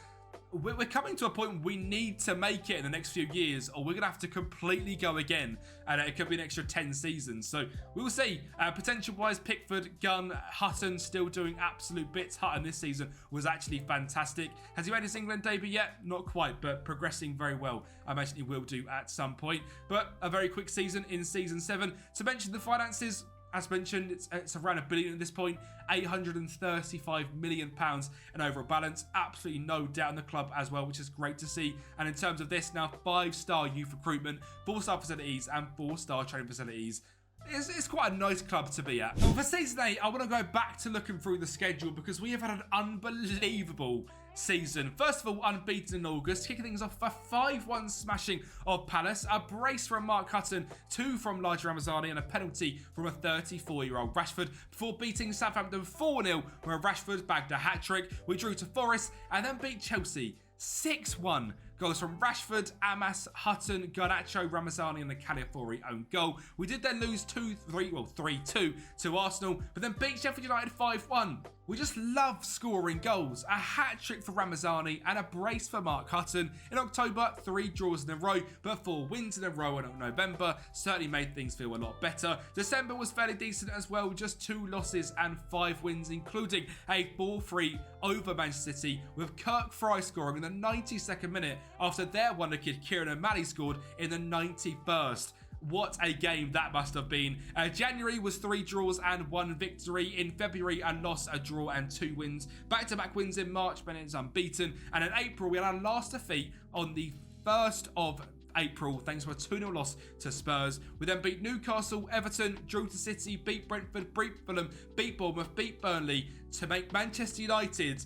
We're coming to a point we need to make it in the next few years, or we're going to have to completely go again, and it could be an extra 10 seasons. So we will see. Potential-wise, Pickford, Gunn, Hutton still doing absolute bits. Hutton this season was actually fantastic. Has he made his England debut yet? Not quite, but progressing very well. I imagine he will do at some point. But a very quick season in Season 7. To mention the finances, as mentioned, it's around $1 billion at this point, £835 million and overall balance. Absolutely no doubt in the club as well, which is great to see. And in terms of this now, 5-star youth recruitment, 4-star facilities and 4-star training facilities. It's quite a nice club to be at. Well, for Season 8, I want to go back to looking through the schedule because we have had an unbelievable season. First of all, unbeaten in August, kicking things off a 5-1 smashing of Palace, a brace from Mark Hutton, 2 from Elijah Ramazani, and a penalty from a 34-year-old Rashford before beating Southampton 4-0, where Rashford bagged a hat-trick. We drew to Forest and then beat Chelsea 6-1. Goals from Rashford, Amas, Hutton, Garnacho, Ramazani and the Calafiori own goal. We did then lose 3-2 to Arsenal, but then beat Sheffield United 5-1. We just love scoring goals. A hat-trick for Ramazani and a brace for Mark Hutton. In October, 3 draws in a row, but 4 wins in a row in November certainly made things feel a lot better. December was fairly decent as well, just 2 losses and 5 wins, including a 4-3 over Manchester City, with Kirk Fry scoring in the 92nd minute after their wonder kid Kieran O'Malley scored in the 91st. What a game that must have been. January was 3 draws and 1 victory. In February, a loss, a draw and 2 wins. Back-to-back wins in March, Bennett's unbeaten. And in April, we had our last defeat on the 1st of April, thanks to a 2-0 loss to Spurs. We then beat Newcastle, Everton, drew to City, beat Brentford, beat Fulham, beat Bournemouth, beat Burnley to make Manchester United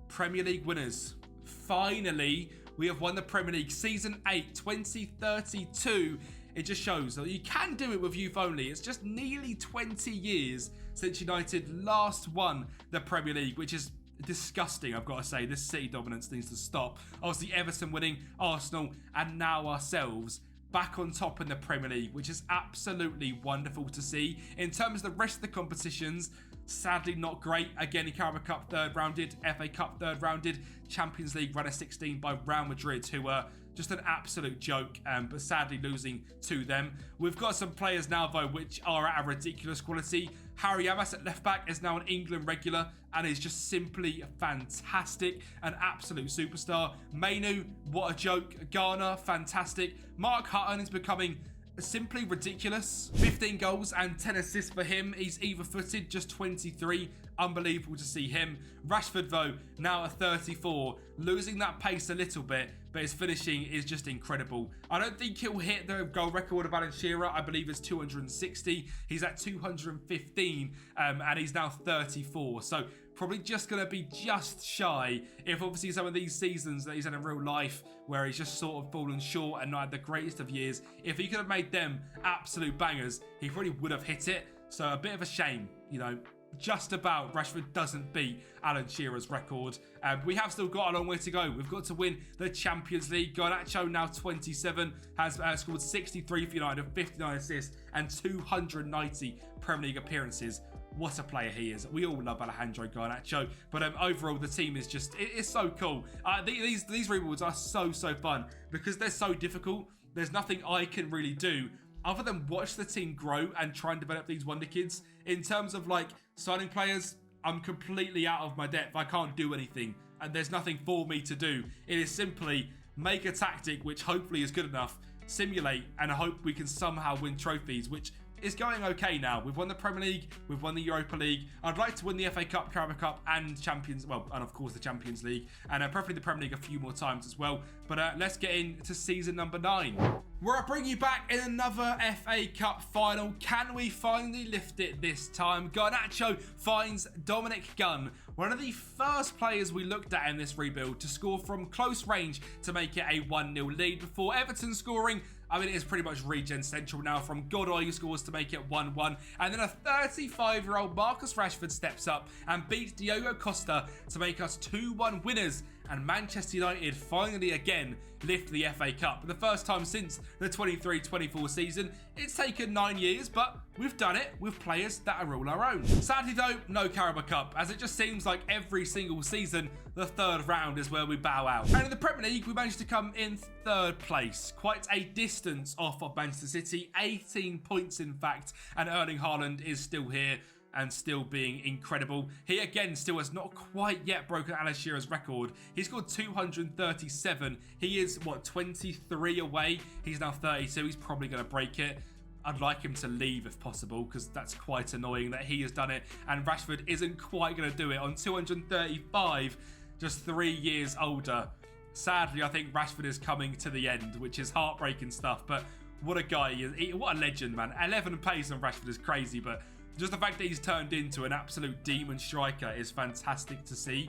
Premier League winners. Finally, we have won the Premier League. Season 8, 2032. It just shows that you can do it with youth only. It's just nearly 20 years since United last won the Premier League, which is disgusting, I've got to say. This City dominance needs to stop. Obviously, Everton winning, Arsenal, and now ourselves back on top in the Premier League, which is absolutely wonderful to see. In terms of the rest of the competitions, sadly not great. Again, Carabao Cup 3rd rounded, FA Cup 3rd rounded, Champions League runner 16 by Real Madrid, who were just an absolute joke, but sadly losing to them. We've got some players now, though, which are at a ridiculous quality. Harry Amas at left back is now an England regular and is just simply fantastic, an absolute superstar. Mainu, what a joke. Garner, fantastic. Mark Hutton is becoming simply ridiculous. 15 goals and 10 assists for him. He's either-footed, just 23. Unbelievable to see him. Rashford, though, now at 34, losing that pace a little bit, but his finishing is just incredible. I don't think he'll hit the goal record of Alan Shearer. I believe it's 260. He's at 215, and he's now 34. So probably just going to be just shy, if obviously some of these seasons that he's had in real life where he's just sort of fallen short and not had the greatest of years, if he could have made them absolute bangers, he probably would have hit it. So a bit of a shame, you know. Just about Rashford doesn't beat Alan Shearer's record. We have still got a long way to go. We've got to win the Champions League. Garnacho, now 27, has scored 63 for United, 59 assists and 290 Premier League appearances. What a player he is. We all love Alejandro Garnacho, but overall the team is just, it's so cool. These rewards are so fun because they're so difficult. There's nothing I can really do other than watch the team grow and try and develop these wonder kids. In terms of like signing players, I'm completely out of my depth. I can't do anything, and there's nothing for me to do. It is simply make a tactic which hopefully is good enough, simulate, and hope we can somehow win trophies, which is going okay now. We've won the Premier League, we've won the Europa League. I'd like to win the FA Cup, Carabao Cup, and Champions, well, and of course the Champions League, and preferably the Premier League a few more times as well. But let's get into season number 9. Where I bring you back in another FA Cup final. Can we finally lift it this time? Garnacho finds Dominic Gunn, one of the first players we looked at in this rebuild, to score from close range to make it a 1-0 lead before Everton scoring. I mean, it is pretty much regen central now from Godoy, who scores to make it 1-1. And then a 35-year-old Marcus Rashford steps up and beats Diogo Costa to make us 2-1 winners. And Manchester United finally again lift the FA Cup. For the first time since the 23-24 season. It's taken 9 years, but we've done it with players that are all our own. Sadly though, no Carabao Cup, as it just seems like every single season, the third round is where we bow out. And in the Premier League, we managed to come in third place. Quite a distance off of Manchester City, 18 points in fact, and Erling Haaland is still here and still being incredible. He again still has not quite yet broken Alan Shearer's record. He scored 237. He is, 23 away? He's now 32. He's probably going to break it. I'd like him to leave if possible, because that's quite annoying that he has done it and Rashford isn't quite going to do it on 235, just 3 years older. Sadly, I think Rashford is coming to the end, which is heartbreaking stuff, but what a guy he is. What a legend, man. 11 pace on Rashford is crazy, but just the fact that he's turned into an absolute demon striker is fantastic to see.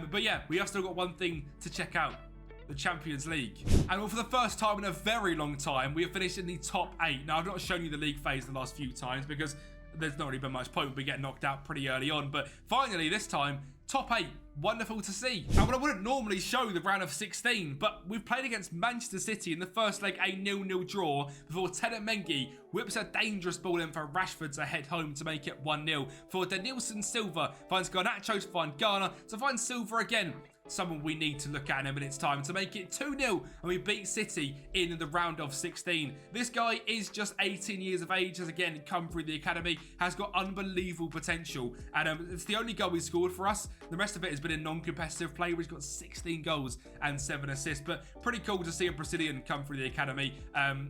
But yeah, we have still got one thing to check out: the Champions League. And well, for the first time in a very long time, we have finished in the top 8. Now, I've not shown you the league phase the last few times because there's not really been much point. We get knocked out pretty early on. But finally, this time, top 8. Wonderful to see. And I wouldn't normally show the round of 16, but we've played against Manchester City in the first leg, a 0-0 draw, before Tennant Mengi whips a dangerous ball in for Rashford to head home to make it 1-0. For Denilson Silva finds Garnacho to find Garner to find Silva again. Someone we need to look at in a minute's time to make it 2-0, and we beat City in the round of 16. This guy is just 18 years of age, has again come through the academy, has got unbelievable potential, and it's the only goal he scored for us. The rest of it has been in non-competitive play, where he's got 16 goals and 7 assists, but pretty cool to see a Brazilian come through the academy.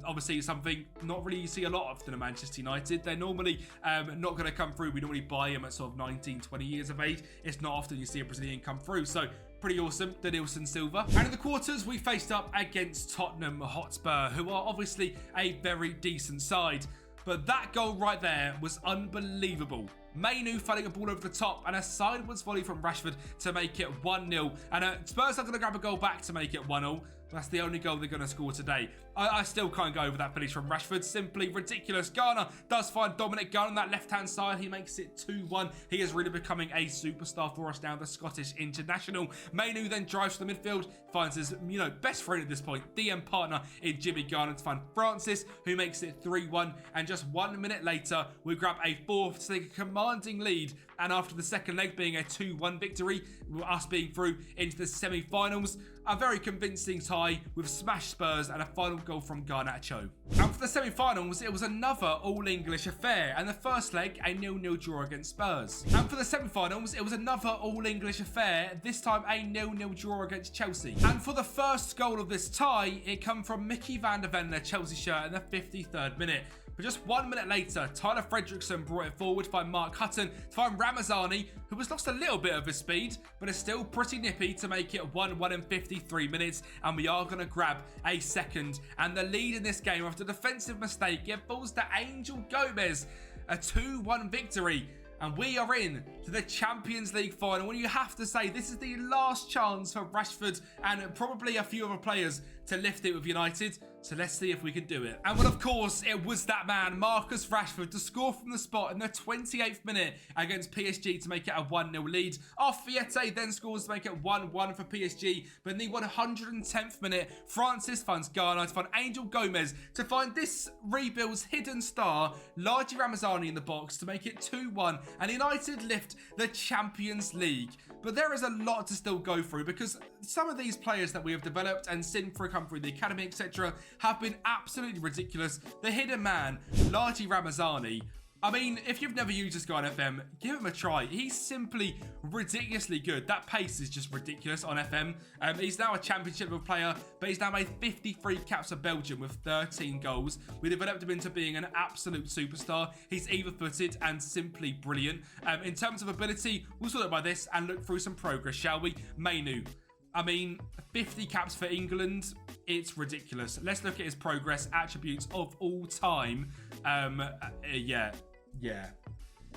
Obviously something not really you see a lot of at Manchester United. They're normally not going to come through. We normally buy him at sort of 19, 20 years of age. It's not often you see a Brazilian come through, so pretty awesome, Denilson Silva. And in the quarters, we faced up against Tottenham Hotspur, who are obviously a very decent side. But that goal right there was unbelievable. Mainu fighting a ball over the top and a sideways volley from Rashford to make it 1-0. And Spurs are going to grab a goal back to make it 1-0. That's the only goal they're going to score today. I still can't go over that finish from Rashford. Simply ridiculous. Garner does find Dominic Gunn on that left-hand side. He makes it 2-1. He is really becoming a superstar for us now, the Scottish international. Mainu then drives to the midfield, finds his best friend at this point, DM partner in Jimmy Garner, to find Francis, who makes it 3-1. And just 1 minute later, we grab a fourth to take a commanding lead. And after the second leg being a 2-1 victory, us being through into the semi-finals, a very convincing tie with smashed Spurs and a final goal from Garnacho. And for the semi-finals, it was another all-English affair, and the first leg, a 0-0 draw against Spurs. And for the semi-finals, it was another all-English affair, this time a 0-0 draw against Chelsea. And for the first goal of this tie, it come from Mickey van der Ven in a Chelsea shirt in the 53rd minute. But just 1 minute later, Tyler Fredrickson brought it forward by Mark Hutton to find Ramazani, who has lost a little bit of his speed, but is still pretty nippy to make it 1-1 in 53 minutes. And we are going to grab a second and the lead in this game after a defensive mistake. It falls to Angel Gomez, a 2-1 victory. And we are in to the Champions League final. And you have to say, this is the last chance for Rashford and probably a few other players to lift it with United. So let's see if we can do it. And well, of course, it was that man, Marcus Rashford, to score from the spot in the 28th minute against PSG to make it a 1-0 lead. Fiete then scores to make it 1-1 for PSG. But in the 110th minute, Francis finds Garner to find Angel Gomez to find this rebuild's hidden star, Largi Ramazani, in the box to make it 2-1. And United lift the Champions League. But there is a lot to still go through, because some of these players that we have developed and seen for come through the academy, etc., have been absolutely ridiculous. The hidden man, Largi Ramazani, I mean, if you've never used this guy on FM, give him a try. He's simply ridiculously good. That pace is just ridiculous on FM. He's now a championship level player, but he's now made 53 caps for Belgium with 13 goals. We developed him into being an absolute superstar. He's either-footed and simply brilliant. In terms of ability, we'll sort it by this and look through some progress, shall we? Menu. I mean, 50 caps for England, it's ridiculous. Let's look at his progress attributes of all time. Yeah.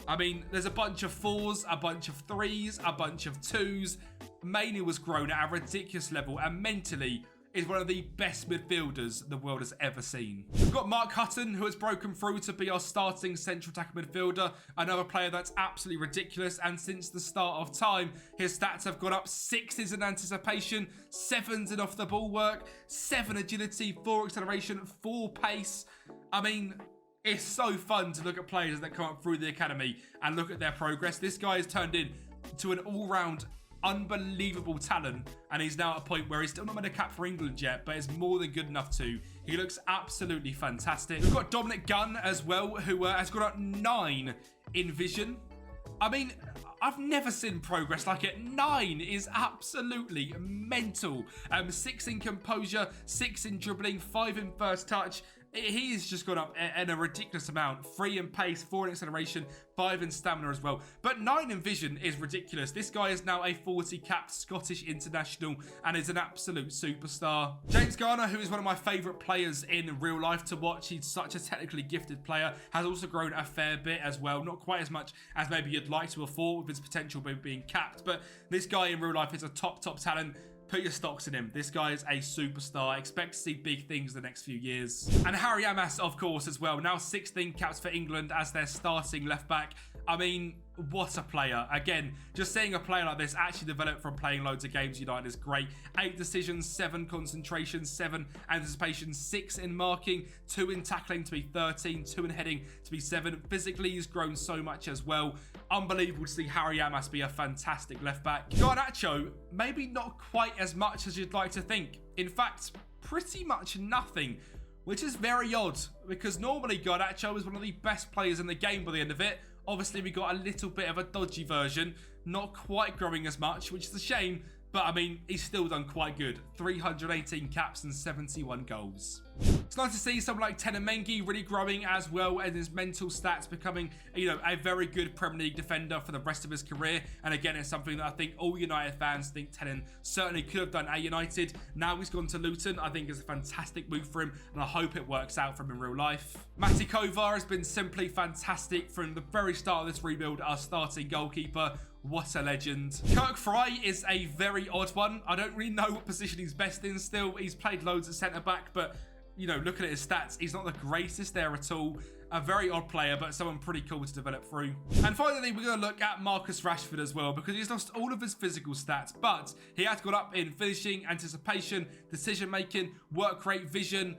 I mean, there's a bunch of 4s, a bunch of 3s, a bunch of 2s. Manu was grown at a ridiculous level and mentally is one of the best midfielders the world has ever seen. We've got Mark Hutton, who has broken through to be our starting central attacking midfielder, another player that's absolutely ridiculous, and since the start of time, his stats have gone up 6s in anticipation, 7s in off the ball work, 7 agility, 4 acceleration, 4 pace. I mean, it's so fun to look at players that come up through the academy and look at their progress. This guy has turned into an all-round unbelievable talent, and he's now at a point where he's still not made a cap for England yet, but is more than good enough to. He looks absolutely fantastic. We've got Dominic Gunn as well, who has got up 9 in vision. I mean, I've never seen progress like it. 9 is absolutely mental. 6 in composure, 6 in dribbling, 5 in first touch. He's just gone up in a ridiculous amount. 3 in pace, 4 in acceleration, 5 in stamina as well. But 9 in vision is ridiculous. This guy is now a 40-capped Scottish international and is an absolute superstar. James Garner, who is one of my favourite players in real life to watch. He's such a technically gifted player. Has also grown a fair bit as well. Not quite as much as maybe you'd like to have thought with his potential being capped. But this guy in real life is a top talent. Put your stocks in him. This guy is a superstar. Expect to see big things the next few years. And Harry Amas, of course, as well. Now 16 caps for England as their starting left back. I mean, what a player. Again, just seeing a player like this actually develop from playing loads of games United is great. 8 decisions, 7 concentration, 7 anticipation, 6 in marking, 2 in tackling to be 13, 2 in heading to be 7. Physically, he's grown so much as well. Unbelievable to see Harry Amas be a fantastic left back. Garnacho, maybe not quite as much as you'd like to think. In fact, pretty much nothing, which is very odd because normally Garnacho is one of the best players in the game by the end of it. Obviously, we got a little bit of a dodgy version, not quite growing as much, which is a shame. But, I mean, he's still done quite good. 318 caps and 71 goals. It's nice to see someone like Tenen Mengi really growing as well, and his mental stats becoming, a very good Premier League defender for the rest of his career. And again, it's something that I think all United fans think Tenen certainly could have done at United. Now he's gone to Luton. I think it's a fantastic move for him, and I hope it works out for him in real life. Mati Kovar has been simply fantastic from the very start of this rebuild, our starting goalkeeper. What a legend. Kirk Fry is a very odd one. I don't really know what position he's best in still. He's played loads at centre-back, but, looking at his stats, he's not the greatest there at all. A very odd player, but someone pretty cool to develop through. And finally, we're going to look at Marcus Rashford as well, because he's lost all of his physical stats, but he has gone up in finishing, anticipation, decision-making, work rate, vision.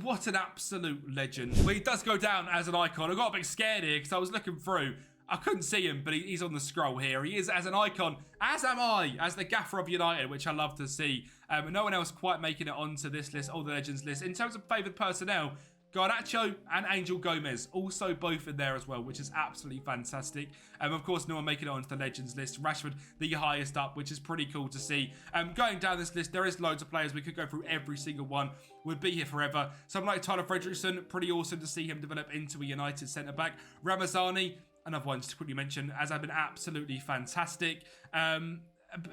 What an absolute legend. Well, he does go down as an icon. I got a bit scared here because I was looking through. I couldn't see him, but he's on the scroll here. He is as an icon, as am I, as the gaffer of United, which I love to see. No one else quite making it onto this list, all the legends list. In terms of favoured personnel, Garnacho and Angel Gomez, also both in there as well, which is absolutely fantastic. Of course, no one making it onto the legends list. Rashford, the highest up, which is pretty cool to see. Going down this list, there is loads of players. We could go through every single one. Would be here forever. Someone like Tyler Fredrickson, pretty awesome to see him develop into a United centre-back. Ramazani, another one just to quickly mention, as I've been absolutely fantastic.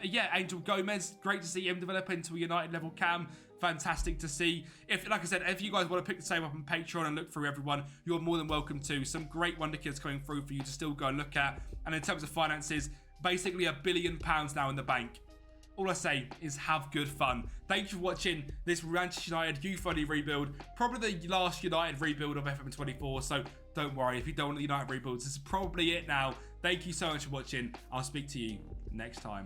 Yeah, Angel Gomez, great to see him develop into a United level cam. Fantastic to see. Like I said, if you guys want to pick the same up on Patreon and look through everyone, you're more than welcome to. Some great wonder kids coming through for you to still go and look at. And in terms of finances, basically £1 billion now in the bank. All I say is have good fun. Thank you for watching this Manchester United youth-only rebuild. Probably the last United rebuild of FM24, so don't worry if you don't want the United rebuilds. This is probably it now. Thank you so much for watching. I'll speak to you next time.